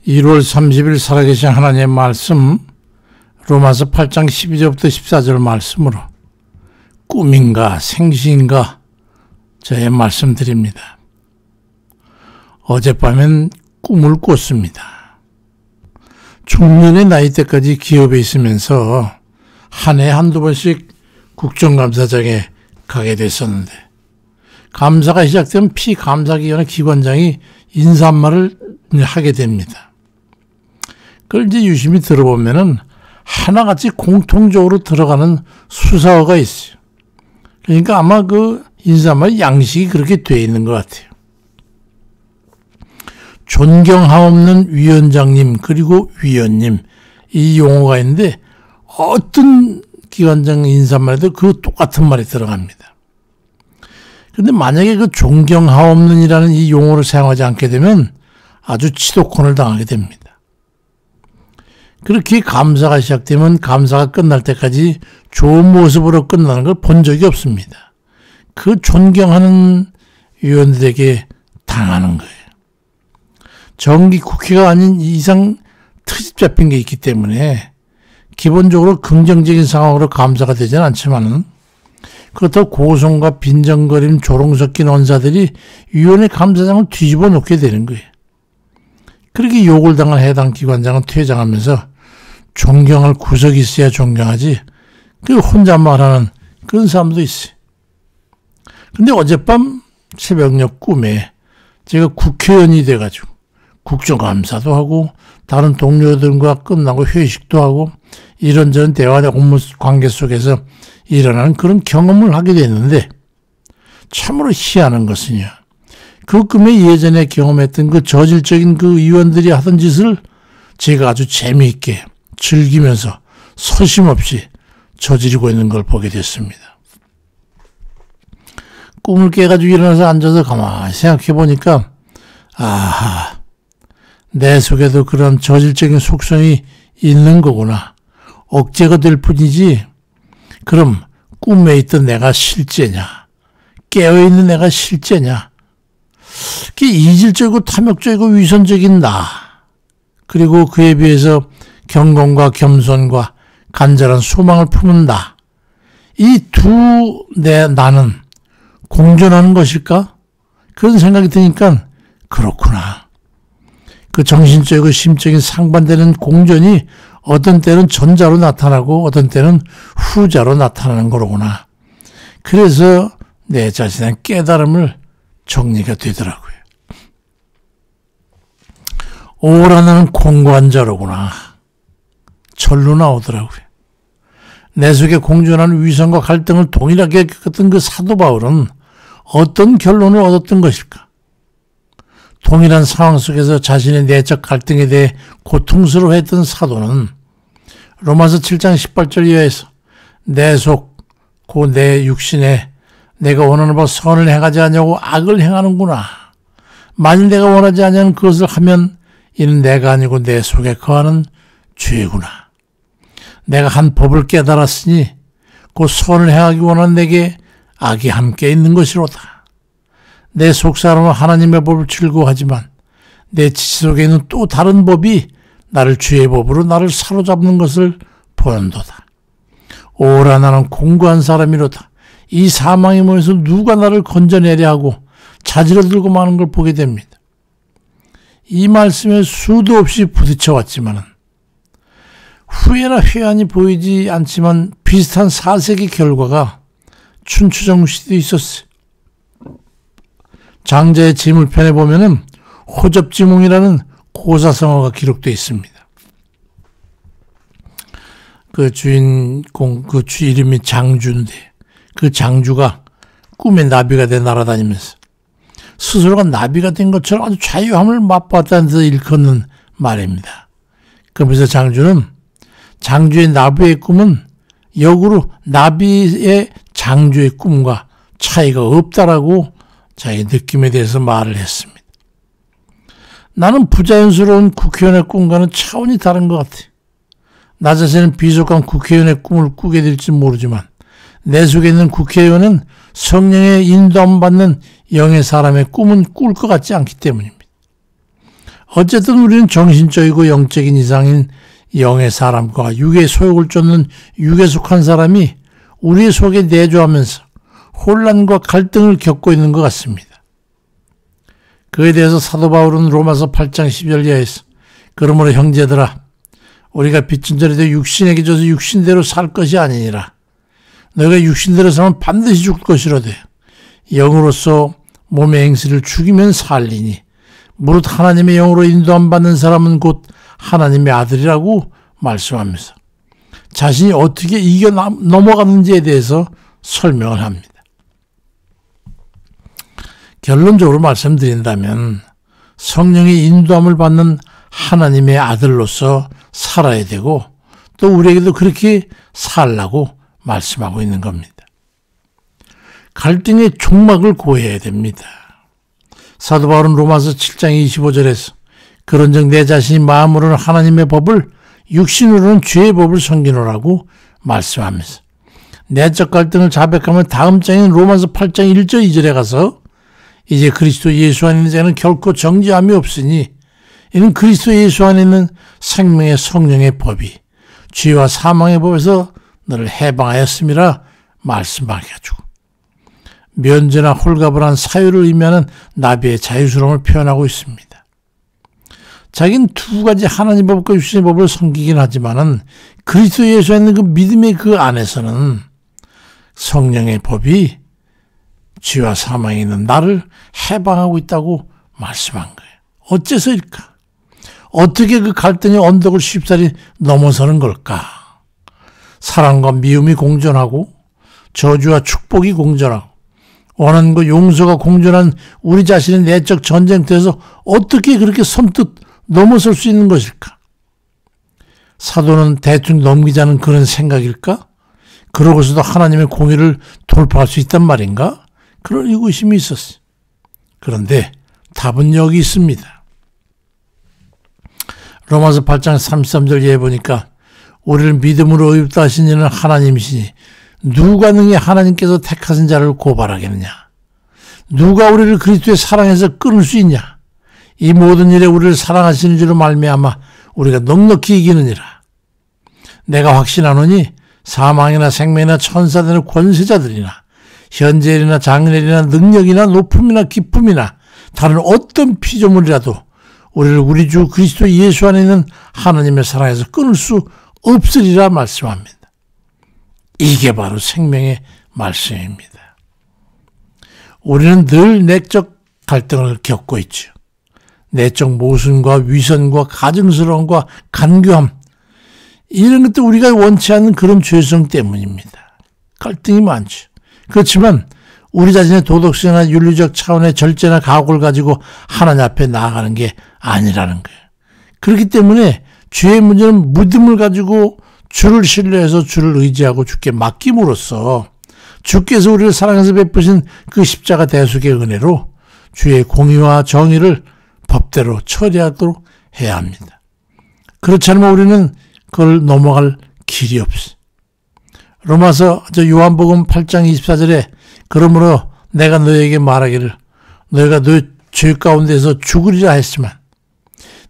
1월 30일 살아계신 하나님의 말씀 로마서 8장 12절부터 14절 말씀으로 꿈인가 생시인가 저의 말씀드립니다. 어젯밤엔 꿈을 꿨습니다. 중년의 나이 때까지 기업에 있으면서 한 해 한두 번씩 국정감사장에 가게 됐었는데 감사가 시작되면 피감사기관의 기관장이 인사 한마를 하게 됩니다. 그걸 이제 유심히 들어보면은 하나같이 공통적으로 들어가는 수사어가 있어요. 그러니까 아마 그 인사말 양식이 그렇게 돼 있는 것 같아요. 존경하옵는 위원장님 그리고 위원님 이 용어가 있는데 어떤 기관장 인사말에도 그 똑같은 말이 들어갑니다. 그런데 만약에 그 존경하옵는이라는 이 용어를 사용하지 않게 되면 아주 치도콘을 당하게 됩니다. 그렇게 감사가 시작되면 감사가 끝날 때까지 좋은 모습으로 끝나는 걸 본 적이 없습니다. 그 존경하는 위원들에게 당하는 거예요. 정기 국회가 아닌 이상 트집 잡힌 게 있기 때문에 기본적으로 긍정적인 상황으로 감사가 되지는 않지만은 그렇다고 고성과 빈정거림 조롱 섞인 언사들이 위원회 감사장을 뒤집어 놓게 되는 거예요. 그렇게 욕을 당한 해당 기관장은 퇴장하면서 존경할 구석이 있어야 존경하지 그 혼잣말하는 그런 사람도 있어요. 근데 어젯밤 새벽녘 꿈에 제가 국회의원이 돼가지고 국정감사도 하고 다른 동료들과 끝나고 회식도 하고 이런저런 대화나 업무 관계 속에서 일어나는 그런 경험을 하게 됐는데 참으로 희한한 것은요. 그 꿈에 예전에 경험했던 그 저질적인 그 의원들이 하던 짓을 제가 아주 재미있게 즐기면서 서심없이 저지르고 있는 걸 보게 됐습니다. 꿈을 깨가지고 일어나서 앉아서 가만히 생각해 보니까 아하, 내 속에도 그런 저질적인 속성이 있는 거구나. 억제가 될 뿐이지 그럼 꿈에 있던 내가 실제냐 깨어있는 내가 실제냐 그게 이질적이고 탐욕적이고 위선적인 나 그리고 그에 비해서 경건과 겸손과 간절한 소망을 품은 나 이 두 나는 공존하는 것일까? 그런 생각이 드니까 그렇구나. 그 정신적이고 심적인 상반되는 공존이 어떤 때는 전자로 나타나고 어떤 때는 후자로 나타나는 거로구나. 그래서 내 자신의 깨달음을 정리가 되더라고요. 오라 나는 공고한 자로구나. 절로 나오더라고요. 내 속에 공존하는 위선과 갈등을 동일하게 겪었던 그 사도 바울은 어떤 결론을 얻었던 것일까? 동일한 상황 속에서 자신의 내적 갈등에 대해 고통스러워했던 사도는 로마서 7장 18절 이하에서 내 속, 그 내 육신에 내가 원하는 바 선을 행하지 않냐고 악을 행하는구나. 만일 내가 원하지 않는 그것을 하면 이는 내가 아니고 내 속에 거하는 죄구나. 내가 한 법을 깨달았으니 그 선을 행하기 원하는 내게 악이 함께 있는 것이로다. 내 속사람은 하나님의 법을 즐거워하지만 내 지체 속에 있는 또 다른 법이 나를 죄의 법으로 나를 사로잡는 것을 보는도다. 오라 나는 공고한 사람이로다. 이 사망의 몸에서 누가 나를 건져내려 하고 자지러 들고 마는 걸 보게 됩니다. 이 말씀에 수도 없이 부딪혀왔지만은 후회나 회한이 보이지 않지만 비슷한 사색의 결과가 춘추전 시대에 있었어요. 장자의 지물편에 보면은 호접지몽이라는 고사성어가 기록되어 있습니다. 그 주인공, 그 주 이름이 장주인데 그 장주가 꿈에 나비가 돼 날아다니면서 스스로가 나비가 된 것처럼 아주 자유함을 맛보았다는 데서 일컫는 말입니다. 그러면서 장주는 장주의 나비의 꿈은 역으로 나비의 장주의 꿈과 차이가 없다라고 자기 느낌에 대해서 말을 했습니다. 나는 부자연스러운 국회의원의 꿈과는 차원이 다른 것 같아요. 나 자신은 비속한 국회의원의 꿈을 꾸게 될지 모르지만 내 속에 있는 국회의원은 성령의 인도함 받는 영의 사람의 꿈은 꿀 것 같지 않기 때문입니다. 어쨌든 우리는 정신적이고 영적인 이상인 영의 사람과 육의 소욕을 쫓는 육에 속한 사람이 우리의 속에 내주하면서 혼란과 갈등을 겪고 있는 것 같습니다. 그에 대해서 사도 바울은 로마서 8장 10절 이하에서 그러므로 형제들아 우리가 빚진 자리 되어 육신에게 져서 육신대로 살 것이 아니니라. 너희가 육신대로 살면 반드시 죽을 것이로되 영으로서 몸의 행실을 죽이면 살리니 무릇 하나님의 영으로 인도함 받는 사람은 곧 하나님의 아들이라고 말씀하면서 자신이 어떻게 이겨 넘어가는지에 대해서 설명을 합니다. 결론적으로 말씀드린다면 성령의 인도함을 받는 하나님의 아들로서 살아야 되고 또 우리에게도 그렇게 살라고 말씀하고 있는 겁니다. 갈등의 종막을 고해야 됩니다. 사도 바울은 로마서 7장 25절에서 그런즉 내 자신이 마음으로는 하나님의 법을 육신으로는 죄의 법을 섬기노라고 말씀하면서 내적 갈등을 자백하면 다음 장인 로마서 8장 1절 2절에 가서 이제 그리스도 예수 안에 있는 자는 결코 정죄함이 없으니 이는 그리스도 예수 안에 있는 생명의 성령의 법이 죄와 사망의 법에서 너를 해방하였음이라 말씀하게 해주고 면제나 홀가분한 사유를 의미하는 나비의 자유스러움을 표현하고 있습니다. 자기는 두 가지 하나님 법과 육신의 법을 섬기긴 하지만은 그리스도 예수 안에 있는 그 믿음의 그 안에서는 성령의 법이 죄와 사망에 있는 나를 해방하고 있다고 말씀한 거예요. 어째서일까? 어떻게 그 갈등의 언덕을 쉽사리 넘어서는 걸까? 사랑과 미움이 공존하고 저주와 축복이 공존하고 원한과 용서가 공존한 우리 자신의 내적 전쟁터에서 어떻게 그렇게 섬뜩 넘어설 수 있는 것일까? 사도는 대충 넘기자는 그런 생각일까? 그러고서도 하나님의 공의를 돌파할 수 있단 말인가? 그런 의구심이 있었어요. 그런데 답은 여기 있습니다. 로마서 8장 33절 예에 보니까 우리를 믿음으로 의롭다 하신 이는 하나님이시니 누가 능히 하나님께서 택하신 자를 고발하겠느냐? 누가 우리를 그리스도의 사랑에서 끊을 수 있냐? 이 모든 일에 우리를 사랑하시는 줄로 말미암아 우리가 넉넉히 이기느니라. 내가 확신하노니 사망이나 생명이나 천사들이나 권세자들이나 현재일이나 장래일이나 능력이나 높음이나 기쁨이나 다른 어떤 피조물이라도 우리를 우리 주 그리스도 예수 안에 있는 하나님의 사랑에서 끊을 수 없으리라 말씀합니다. 이게 바로 생명의 말씀입니다. 우리는 늘 내적 갈등을 겪고 있죠. 내적 모순과 위선과 가증스러움과 간교함 이런 것도 우리가 원치 않는 그런 죄성 때문입니다. 갈등이 많죠. 그렇지만 우리 자신의 도덕성이나 윤리적 차원의 절제나 각오를 가지고 하나님 앞에 나아가는 게 아니라는 거예요. 그렇기 때문에 죄의 문제는 믿음을 가지고 주를 신뢰해서 주를 의지하고 주께 맡김으로써 주께서 우리를 사랑해서 베푸신 그 십자가 대속의 은혜로 주의 공의와 정의를 법대로 처리하도록 해야 합니다. 그렇지 않으면 우리는 그걸 넘어갈 길이 없어요. 로마서 요한복음 8장 24절에 그러므로 내가 너희에게 말하기를 너희가 너희 죄 가운데서 죽으리라 했지만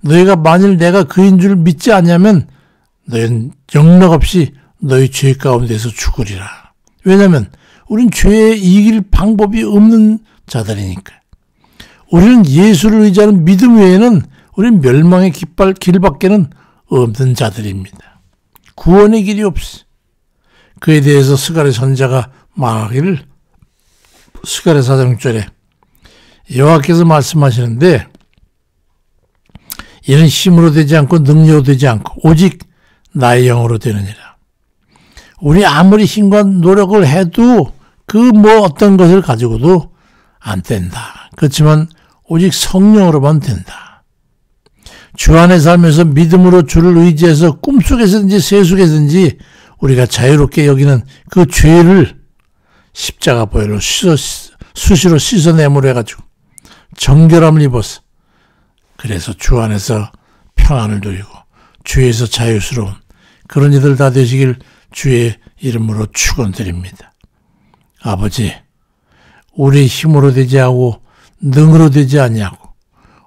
너희가 만일 내가 그인 줄 믿지 않냐면 너희는 영락없이 너희 죄 가운데서 죽으리라. 왜냐하면 우린 죄에 이길 방법이 없는 자들이니까. 우리는 예수를 의지하는 믿음 외에는 우리는 멸망의 길밖에는 없는 자들입니다. 구원의 길이 없어. 그에 대해서 스가랴 선지자가 말하기를 스가랴 4장 6절에 여호와께서 말씀하시는데 이는 힘으로 되지 않고 능력으로 되지 않고 오직 나의 영으로 되느니라. 우리 아무리 힘과 노력을 해도 그 어떤 것을 가지고도 안 된다. 그렇지만 오직 성령으로만 된다. 주 안에 살면서 믿음으로 주를 의지해서 꿈속에서든지 세속에서든지 우리가 자유롭게 여기는 그 죄를 십자가 보혈로 수시로 씻어내므로 해가지고 정결함을 입어서 그래서 주 안에서 평안을 누리고 주에서 자유스러운 그런 이들 다 되시길 주의 이름으로 축원드립니다. 아버지, 우리 힘으로 되지 않고 능으로 되지 아니하고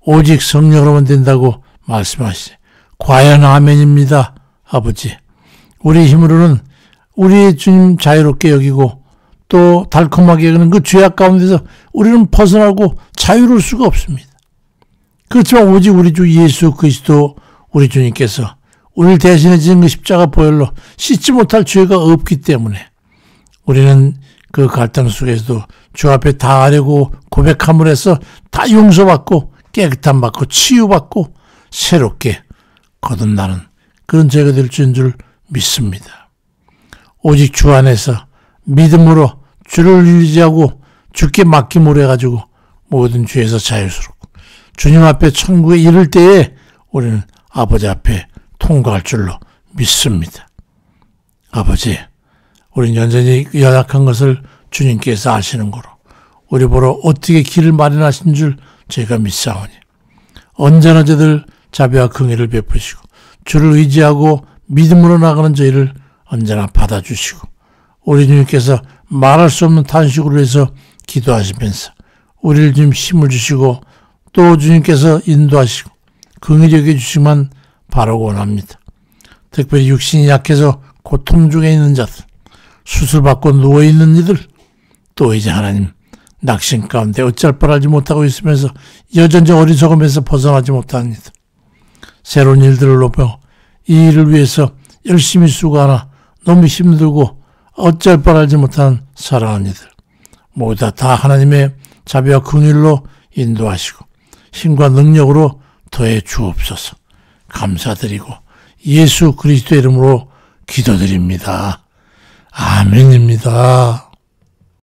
오직 성령으로만 된다고 말씀하시지. 과연 아멘입니다. 아버지, 우리 힘으로는 우리의 주님 자유롭게 여기고 또 달콤하게 여기는 그 죄악 가운데서 우리는 벗어나고 자유로울 수가 없습니다. 그렇지만 오직 우리 주 예수 그리스도 우리 주님께서 우리를 대신해 지은 그 십자가 보혈로 씻지 못할 죄가 없기 때문에 우리는 그 갈등 속에서도 주 앞에 다 하려고 고백함을 해서 다 용서받고 깨끗함 받고 치유받고 새롭게 거듭나는 그런 죄가 될 줄 믿습니다. 오직 주 안에서 믿음으로 주를 의지하고 주께 맡김으로 해가지고 모든 죄에서 자유스럽고 주님 앞에 천국에 이를 때에 우리는 아버지 앞에 통과할 줄로 믿습니다. 아버지, 우리는 여전히 연약한 것을 주님께서 아시는 거로 우리 보러 어떻게 길을 마련하신 줄 저희가 믿사오니 언제나 저들 자비와 긍휼을 베푸시고 주를 의지하고 믿음으로 나가는 저희를 언제나 받아주시고 우리 주님께서 말할 수 없는 탄식으로 해서 기도하시면서 우리를 좀 힘을 주시고 또 주님께서 인도하시고 긍휼히 여겨주시기만 바라고 원합니다. 특별히 육신이 약해서 고통 중에 있는 자들, 수술받고 누워있는 이들, 또 이제 하나님 낙심 가운데 어찌할 바를 알지 못하고 있으면서 여전히 어리석으면서 벗어나지 못하는 이들, 새로운 일들을 높여 이 일을 위해서 열심히 수고하나 너무 힘들고 어찌할 바를 알지 못하는 사랑하는 이들, 모두 다 하나님의 자비와 긍휼로 인도하시고 힘과 능력으로 더해 주옵소서. 감사드리고 예수 그리스도의 이름으로 기도드립니다. 아멘입니다.